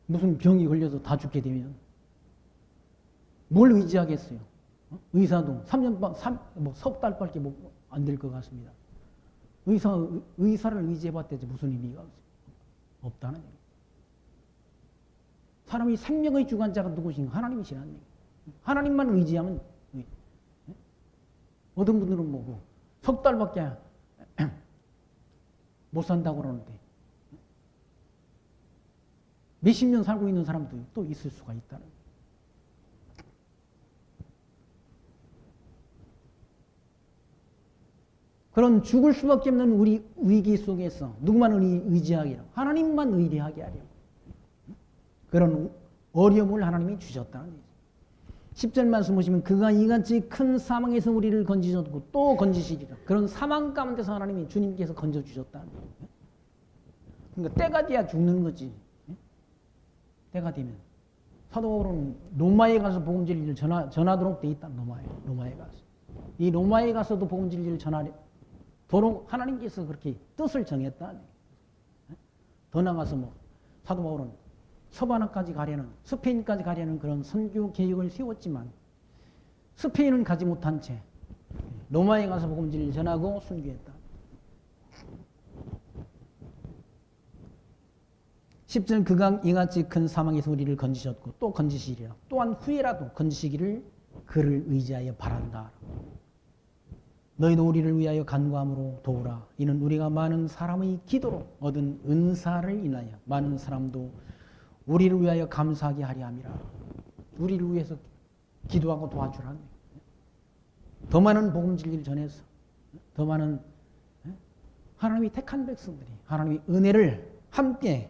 A: 무슨 병이 걸려서 다 죽게 되면 뭘 의지하겠어요? 의사도 3년, 석 달밖에 안 될 것 같습니다. 의사를 의지해봤더니 무슨 의미가 없다는 얘기. 사람이 생명의 주관자가 누구신가? 하나님이시라는 얘기. 하나님만 의지하면, 어떤 분들은 뭐, 석 달밖에 못 산다고 그러는데, 몇십 년 살고 있는 사람도 또 있을 수가 있다는 거예요. 그런 죽을 수밖에 없는 우리 위기 속에서 누구만 의지하기로, 하나님만 의뢰하게 하려고. 그런 어려움을 하나님이 주셨다는 거죠. 10절 말씀 보시면 그가 이같이 큰 사망에서 우리를 건지셨고 또 건지시리라. 그런 사망 가운데서 하나님이 주님께서 건져주셨다는 거예요. 그러니까 때가 돼야 죽는 거지. 때가 되면. 사도 바울은 로마에 가서 복음 진리를 전하도록 돼 있다. 로마에 가서. 이 로마에 가서도 복음 진리를 전하도록 하나님께서 그렇게 뜻을 정했다. 더 나가서 뭐 사도 바울은 서바나까지 가려는, 스페인까지 가려는 그런 선교 계획을 세웠지만 스페인은 가지 못한 채 로마에 가서 복음 진리를 전하고 순교했다. 10절 그가 이같이 큰 사망에서 우리를 건지셨고 또 건지시리라. 또한 후에라도 건지시기를 그를 의지하여 바란다. 너희도 우리를 위하여 간구함으로 도우라. 이는 우리가 많은 사람의 기도로 얻은 은사를 인하여 많은 사람도 우리를 위하여 감사하게 하려 함이라. 우리를 위해서 기도하고 도와주라. 더 많은 복음 진리를 전해서 더 많은 하나님이 택한 백성들이 하나님의 은혜를 함께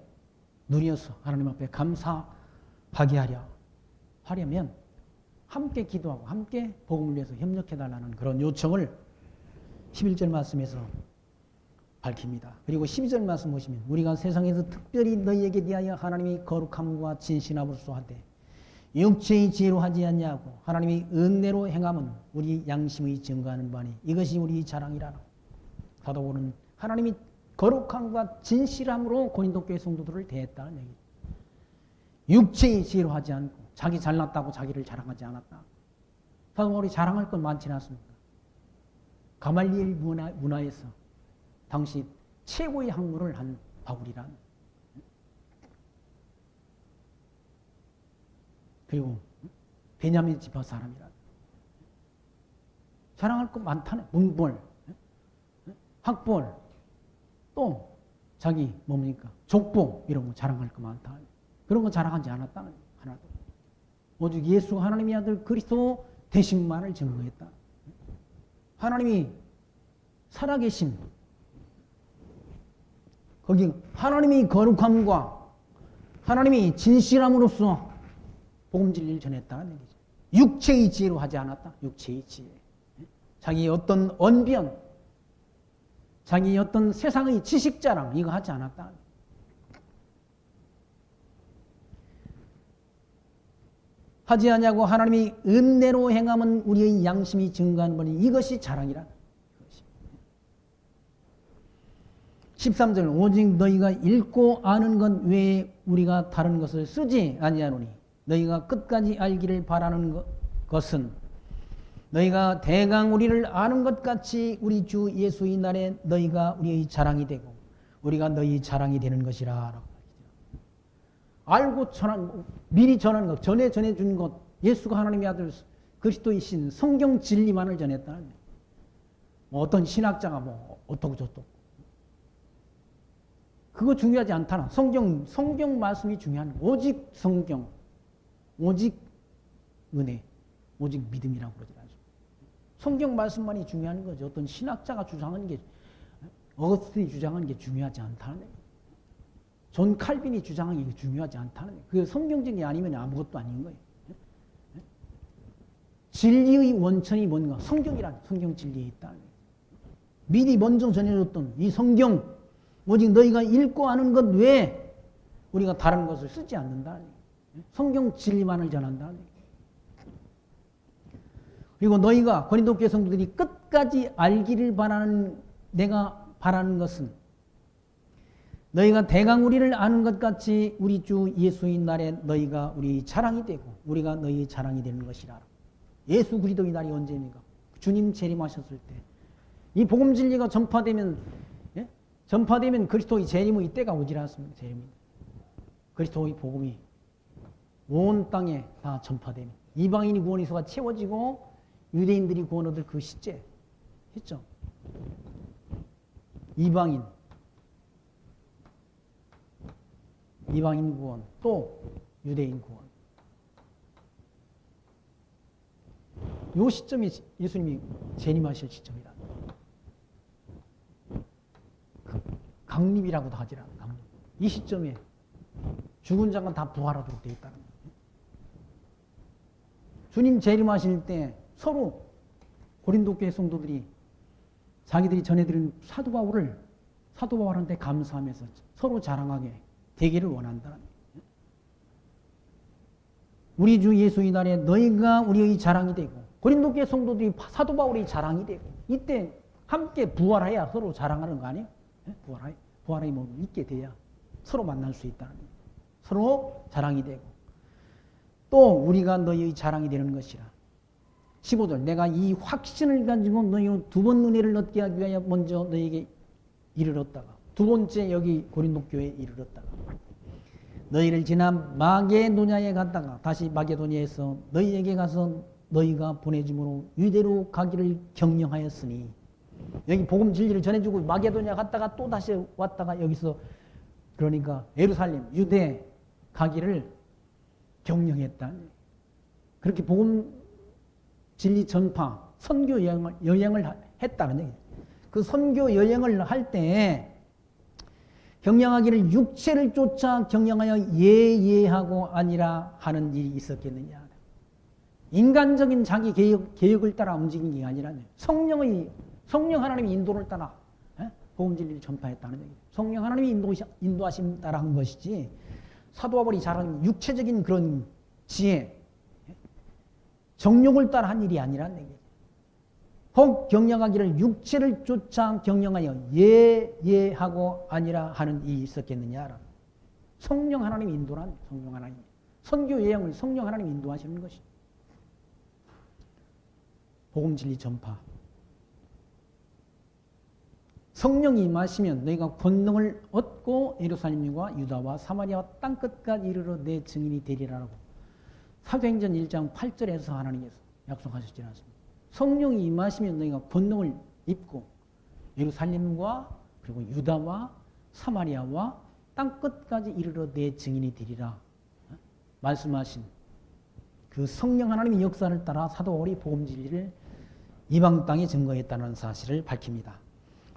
A: 누려서 하나님 앞에 감사하게 하려면 함께 기도하고 함께 복음을 위해서 협력해달라는 그런 요청을 11절 말씀에서 밝힙니다. 그리고 12절 말씀 보시면 우리가 세상에서 특별히 너희에게 대하여 하나님이 거룩함과 진실함으로써 하되 육체의 지혜로 하지 않냐고 하나님이 은혜로 행함은 우리 양심의 증거하는 바니 이것이 우리 자랑이라나. 사도 바울은 하나님이 거룩함과 진실함으로 고린도 교회 성도들을 대했다는 얘기. 육체의 지혜로 하지 않고 자기 잘났다고 자기를 자랑하지 않았다. 사도 바울이 자랑할 건 많지 않습니까? 가말리엘 문화에서 당시 최고의 학문을 한 바울이란. 그리고 베냐민 지파 사람이란. 자랑할 것 많다네. 문벌, 학벌, 또 자기 뭡니까? 족보 이런 거 자랑할 거 많다. 그런 거 자랑하지 않았다는 하나도. 오직 예수 하나님의 아들 그리스도 되심만을 증거했다. 하나님이 살아계신 거기 하나님이 거룩함과 하나님이 진실함으로써 복음 진리를 전했다는 얘기죠. 육체의 지혜로 하지 않았다. 육체의 지혜. 자기 어떤 언변, 자기 어떤 세상의 지식 자랑 이거 하지 않았다. 하지 않냐고 하나님이 은혜로 행함은 우리의 양심이 증거하는 거니 이것이 자랑이라. 13절 오직 너희가 읽고 아는 것 외에 우리가 다른 것을 쓰지 아니하노니 너희가 끝까지 알기를 바라는 것은 너희가 대강 우리를 아는 것 같이 우리 주 예수의 날에 너희가 우리의 자랑이 되고 우리가 너희 자랑이 되는 것이라. 알고 미리 전하는 것, 전해준 것, 예수가 하나님의 아들 그리스도이신 성경 진리만을 전했다는 거예요. 뭐 어떤 신학자가 뭐 어떻고 저떻고 그거 중요하지 않다나. 성경 말씀이 중요한 거예요. 오직 성경, 오직 은혜, 오직 믿음이라고 그러지 않습니다. 성경 말씀만이 중요한 거죠. 어떤 신학자가 주장하는 게, 어거스틴이 주장하는 게 중요하지 않다는 거예요. 존 칼빈이 주장하는 게 중요하지 않다는 거예요. 그게 성경적이 아니면 아무것도 아닌 거예요. 진리의 원천이 뭔가? 성경이란 성경 진리에 있다는 거예요. 미리 먼저 전해줬던 이 성경, 오직 너희가 읽고 아는 것 외에 우리가 다른 것을 쓰지 않는다는 거예요. 성경 진리만을 전한다는 거예요. 그리고 너희가 고린도 교회 성도들이 끝까지 알기를 바라는 내가 바라는 것은 너희가 대강 우리를 아는 것 같이 우리 주 예수의 날에 너희가 우리 자랑이 되고 우리가 너희의 자랑이 되는 것이라. 예수 그리스도의 날이 언제입니까? 주님 재림하셨을 때. 이 복음 진리가 전파되면, 예? 전파되면 그리스도의 재림의 때가 오지 않습니까? 재림이. 그리스도의 복음이 온 땅에 다 전파되면 이방인이 구원의 수가 채워지고 유대인들이 구원 얻을 그 시제 했죠. 이방인 구원, 또 유대인 구원. 요 시점이 예수님이 재림하실 시점이다. 강림이라고도 하지 않아. 강림. 이 시점에 죽은 자가 다 부활하도록 되어 있다는 거예요. 주님 재림하실 때 서로 고린도 교회 성도들이 자기들이 전해드린 사도 바울한테 감사하면서 서로 자랑하게 되기를 원한다는 거예요. 우리 주 예수의 날에 너희가 우리의 자랑이 되고 고린도 교회 성도들이 사도 바울의 자랑이 되고 이때 함께 부활해야 서로 자랑하는 거 아니에요? 부활의 몸이 있게 돼야 서로 만날 수 있다는 거예요. 서로 자랑이 되고 또 우리가 너희의 자랑이 되는 것이라. 15절 내가 이 확신을 가지고 너희 두 번 은혜를 얻게 하기 위하여 먼저 너희에게 이르렀다가 두 번째 여기 고린도 교회에 이르렀다가 너희를 지나 마게도냐에 갔다가 다시 마게도냐에서 너희에게 가서 너희가 보내줌으로 유대로 가기를 경영하였으니 여기 복음 진리를 전해주고 마게도냐 갔다가 또 다시 왔다가 여기서 그러니까 예루살렘 유대 가기를 경영했다. 그렇게 복음 진리 전파 선교 여행을 했다는 얘기예요. 그 선교 여행을 할 때 경영하기를 육체를 쫓아 경영하여 예하고 아니라 하는 일이 있었겠느냐. 인간적인 자기 계획을 따라 움직인 게 아니라 성령 하나님의 인도를 따라 복음 진리를 전파했다는 얘기예요. 성령 하나님이 인도하심 따라 한 것이지 사도 바울이 잘하는 육체적인 그런 지혜, 정욕을 따라 한 일이 아니라는 얘기예요. 혹 경영하기를 육체를 쫓아 경영하여 예하고 아니라 하는 일이 있었겠느냐. 성령 하나님이 인도란 성령 하나님. 선교 여행을 성령 하나님이 인도하시는 것이. 복음 진리 전파. 성령이 임하시면 너희가 권능을 얻고 예루살렘과 유다와 사마리아와 땅끝까지 이르러 내 증인이 되리라고 사도행전 1장 8절에서 하나님께서 약속하셨지 않습니까? 성령이 임하시면 너희가 권능을 입고 예루살렘과 그리고 유다와 사마리아와 땅끝까지 이르러 내 증인이 되리라 말씀하신 그 성령 하나님의 역사를 따라 사도 바울이 복음 진리를 이방 땅에 증거했다는 사실을 밝힙니다.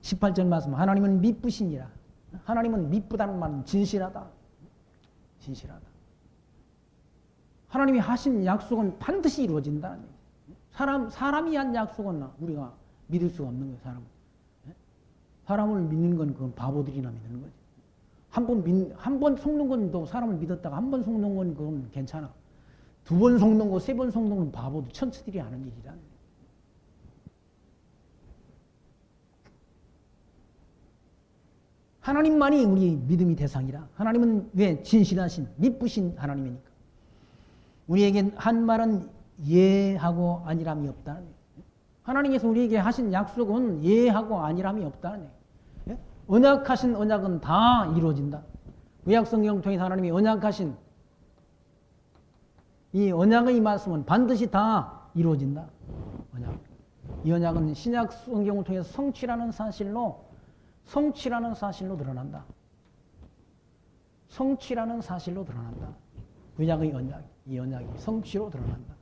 A: 18절 말씀 하나님은 미쁘시니라. 하나님은 미쁘다는 말은 진실하다. 진실하다. 하나님이 하신 약속은 반드시 이루어진다는 얘기예요. 사람이 한 약속은 우리가 믿을 수가 없는 거예요. 사람을 믿는 건 그건 바보들이나 믿는 거지. 한 번 속는 건 또 사람을 믿었다가 한 번 속는 건 그건 괜찮아. 두 번 속는 거, 세 번 속는 건 바보들, 천치들이 하는 일이라는 거예요. 하나님만이 우리 믿음의 대상이라. 하나님은 왜 진실하신, 미쁘신 하나님이니까. 우리에게 한 말은 예하고 아니람이 없다는 얘기예요. 하나님께서 우리에게 하신 약속은 예하고 아니람이 없다는 얘기예요. 언약하신 언약은 다 이루어진다. 구약성경을 통해서 하나님이 언약하신 이 언약의 말씀은 반드시 다 이루어진다. 언약. 이 언약은 신약 성경을 통해서 성취라는 사실로 드러난다. 성취라는 사실로 드러난다. 구약의 언약, 이 언약이 성취로 드러난다.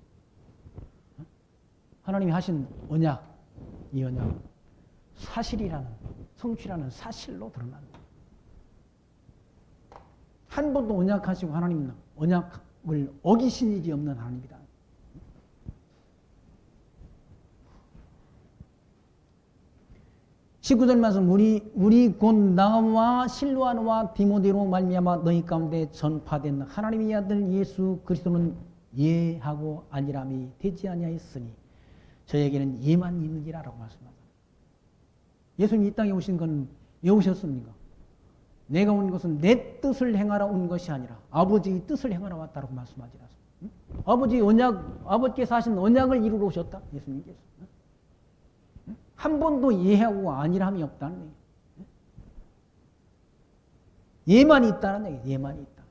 A: 하나님이 하신 언약, 이 언약은 사실이라는, 성취라는 사실로 드러난다. 한 번도 언약하시고 하나님은 언약을 어기신 일이 없는 하나님이다. (19절) 말씀 우리 곧 나와 실로아와 디모데로 말미암아 너희 가운데 전파된 하나님의 아들 예수 그리스도는 예하고 아니람이 되지 아니하였으니 저에게는 예만 있느니라라고 말씀합니다. 예수님이 이 땅에 오신 건 왜 오셨습니까? 내가 온 것은 내 뜻을 행하러 온 것이 아니라 아버지의 뜻을 행하러 왔다고 말씀하시라. 아버지 언약, 아버지께서 하신 언약을 이루러 오셨다. 예수님께서. 한 번도 예하고 아니람이 없다는 얘기. 예만이 있다는 얘기. 예만이 있다.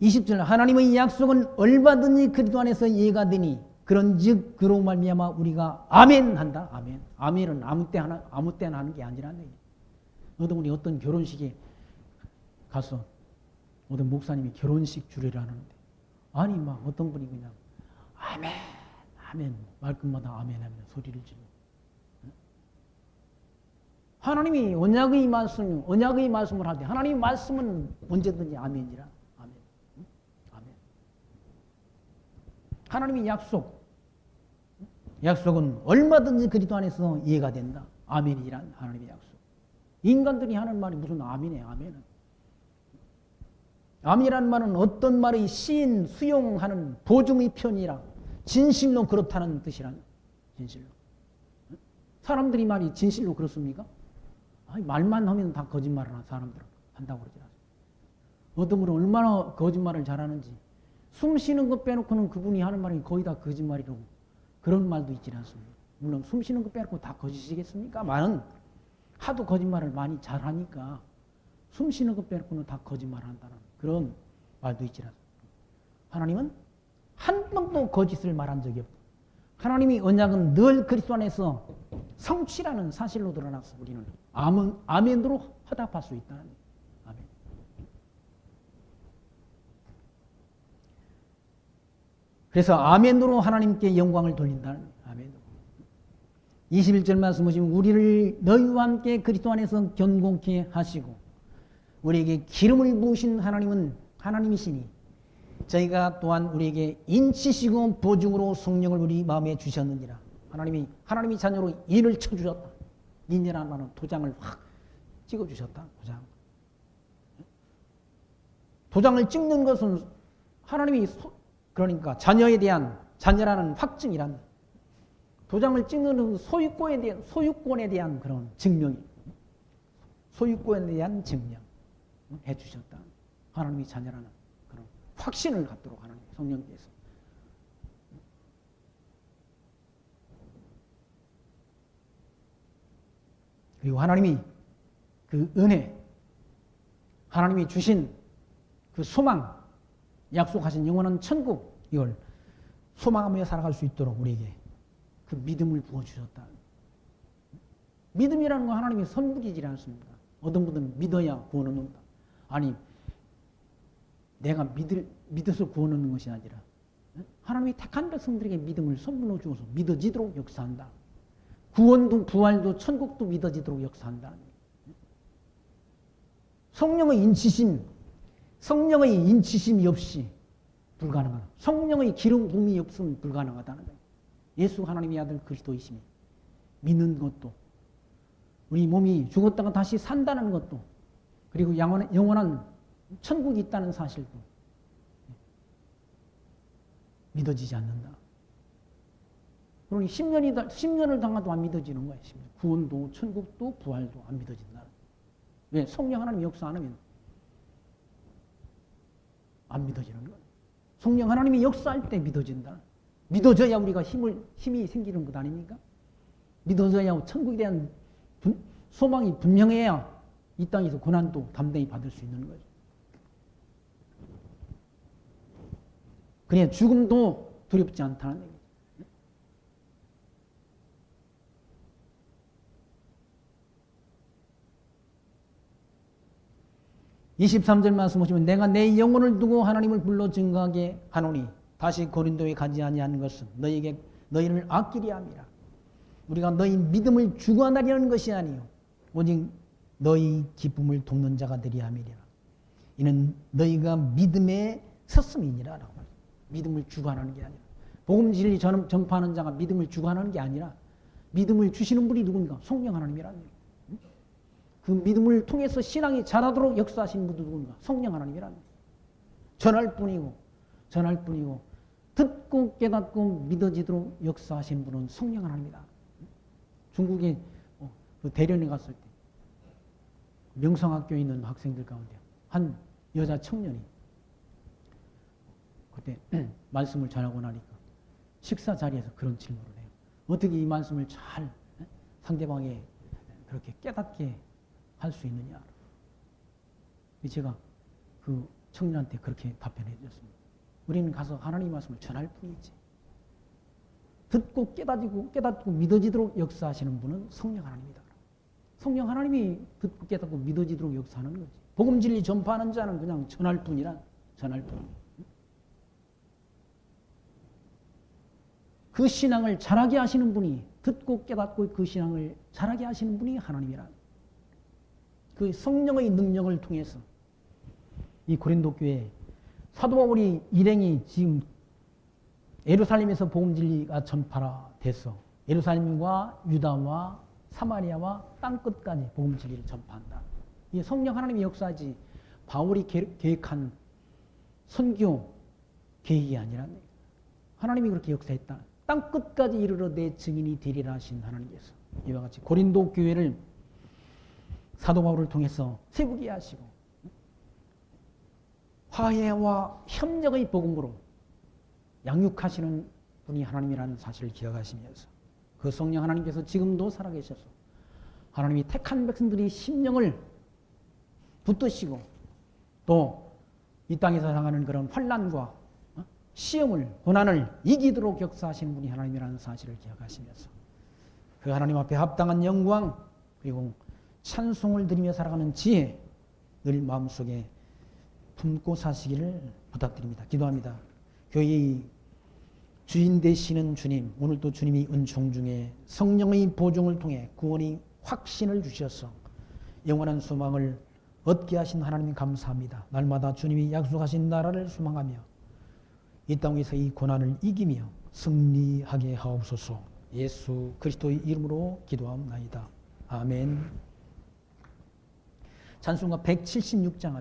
A: 20절 하나님의 약속은 얼마든지 그리스도 안에서 예가 되니 그런즉 그로 말미암아 우리가 아멘 한다. 아멘. 아멘은 아무 때나 하는 게 아니라는 얘기. 우리 어떤 결혼식에 가서 어떤 목사님이 결혼식 주례를 하는데 아니 막 어떤 분이 그냥 아멘 아멘 말끝마다 아멘 하면 소리를 지르고 하나님이 언약의 말씀을 하되 하나님의 말씀은 언제든지 아멘이라. 아멘. 아멘. 하나님의 약속은 얼마든지 그리스도 안에서 이해가 된다. 아멘이란 하나님의 약속. 인간들이 하는 말이 무슨 아멘이에요. 아멘은. 아멘이라는 말은 어떤 말의 시인 수용하는 보증의 편이라 진실로 그렇다는 뜻이란. 진실로. 사람들이 말이 진실로 그렇습니까? 아니, 말만 하면 다 거짓말을 하는 사람들은 한다고 그러지 않습니까? 어떤 분은 얼마나 거짓말을 잘하는지 숨 쉬는 것 빼놓고는 그분이 하는 말이 거의 다 거짓말이라고 그런 말도 있지 않습니까? 물론 숨 쉬는 것 빼놓고 다 거짓이겠습니까? 말은 하도 거짓말을 많이 잘하니까 숨 쉬는 것 빼놓고는 다 거짓말한다는 그런 말도 있지 않습니까? 하나님은 한 번도 거짓을 말한 적이 없다. 하나님의 언약은 늘 그리스도 안에서 성취라는 사실로 드러나서 우리는 아멘으로 화답할 수 있다는 거예요. 아멘. 그래서 아멘으로 하나님께 영광을 돌린다는 거예요. 아멘으로. 21절 말씀 보시면 우리를 너희와 함께 그리스도 안에서 견고케 하시고 우리에게 기름을 부으신 하나님은 하나님이시니 저희가 또한 우리에게 인치시고 보증으로 성령을 우리 마음에 주셨느니라. 하나님이 자녀로 인을 쳐주셨다. 인이라는 말은 도장을 확 찍어주셨다. 도장을 찍는 것은 하나님이 그러니까 자녀라는 확증이란 도장을 찍는 소유권에 대한 그런 증명이 소유권에 대한 증명 해주셨다. 하나님이 자녀라는 그런 확신을 갖도록 하나님 성령께서. 그리고 하나님이 그 은혜, 하나님이 주신 그 소망, 약속하신 영원한 천국, 이걸 소망하며 살아갈 수 있도록 우리에게 그 믿음을 부어주셨다. 믿음이라는 건 하나님의 선물이지 않습니까? 어떤 분들은 믿어야 구원 얻는다. 아니, 내가 믿어서 구원 얻는 것이 아니라 하나님이 택한 백성들에게 믿음을 선물로 주어서 믿어지도록 역사한다. 구원도 부활도 천국도 믿어지도록 역사한다. 성령의 인치심이 없이 불가능하다. 성령의 기름 부음이 없으면 불가능하다는 거예요. 예수 하나님의 아들 그리스도이심이 믿는 것도 우리 몸이 죽었다가 다시 산다는 것도 그리고 영원한 천국이 있다는 사실도 믿어지지 않는다. 그러니 10년을 당해도 안 믿어지는 거예요. 구원도 천국도 부활도 안 믿어진다. 왜? 성령 하나님 역사 안 하면 안 믿어지는 거예요. 성령 하나님이 역사할 때 믿어진다. 믿어져야 우리가 힘이 생기는 것 아닙니까? 믿어져야 천국에 대한 소망이 분명해야 이 땅에서 고난도 담대히 받을 수 있는 거죠. 그냥 죽음도 두렵지 않다는 얘기죠. 23절 말씀 보시면 내가 내 영혼을 두고 하나님을 불러 증거하게 하노니 다시 고린도에 가지 아니한 것은 너희를 아끼리 함이라. 우리가 너희 믿음을 주관하려는 것이 아니요 오직 너희 기쁨을 돕는 자가 되리 함이라. 이는 너희가 믿음에 섰음이니라. 믿음을 주관하는 게 아니라 복음 진리 전파하는 자가 믿음을 주관하는 게 아니라 믿음을 주시는 분이 누구인가? 성령 하나님이라는 거예요. 그 믿음을 통해서 신앙이 자라도록 역사하신 분도 누군가? 성령 하나님이라는 거예요. 전할 뿐이고 듣고 깨닫고 믿어지도록 역사하신 분은 성령 하나님이다. 중국에 그 대련에 갔을 때 명성학교에 있는 학생들 가운데 한 여자 청년이 그때 말씀을 전하고 나니까 식사 자리에서 그런 질문을 해요. 어떻게 이 말씀을 잘 상대방에 그렇게 깨닫게 할 수 있느냐. 제가 그 청년한테 그렇게 답변해 드렸습니다. 우리는 가서 하나님 말씀을 전할 뿐이지. 듣고 깨닫고 믿어지도록 역사하시는 분은 성령 하나님이다. 성령 하나님이 듣고 깨닫고 믿어지도록 역사하는 거지. 복음 진리 전파하는 자는 그냥 전할 뿐이란 전할 뿐. 그 신앙을 자라게 하시는 분이 듣고 깨닫고 그 신앙을 자라게 하시는 분이 하나님이란. 그 성령의 능력을 통해서 이 고린도 교회 사도 바울이 일행이 지금 예루살렘에서 복음 진리가 전파라 됐어. 예루살렘과 유다와 사마리아와 땅끝까지 복음 진리를 전파한다. 이 성령 하나님의 역사지 바울이 계획한 선교 계획이 아니라 하나님이 그렇게 역사했다. 땅끝까지 이르러 내 증인이 되리라 하신 하나님께서 이와 같이 고린도 교회를 사도 바울을 통해서 세우게 하시고 화해와 협력의 복음으로 양육하시는 분이 하나님이라는 사실을 기억하시면서 그 성령 하나님께서 지금도 살아계셔서 하나님이 택한 백성들이 심령을 붙드시고 또 이 땅에서 당하는 그런 환난과 시험을 고난을 이기도록 역사하시는 분이 하나님이라는 사실을 기억하시면서 그 하나님 앞에 합당한 영광 그리고 찬송을 드리며 살아가는 지혜 늘 마음속에 품고 사시기를 부탁드립니다. 기도합니다. 교회의 주인 되시는 주님, 오늘도 주님이 은총 중에 성령의 보증을 통해 구원의 확신을 주셔서 영원한 소망을 얻게 하신 하나님 감사합니다. 날마다 주님이 약속하신 나라를 소망하며 이 땅에서 이 고난을 이기며 승리하게 하옵소서. 예수 그리스도의 이름으로 기도하옵나이다. 아멘. 찬송가 176장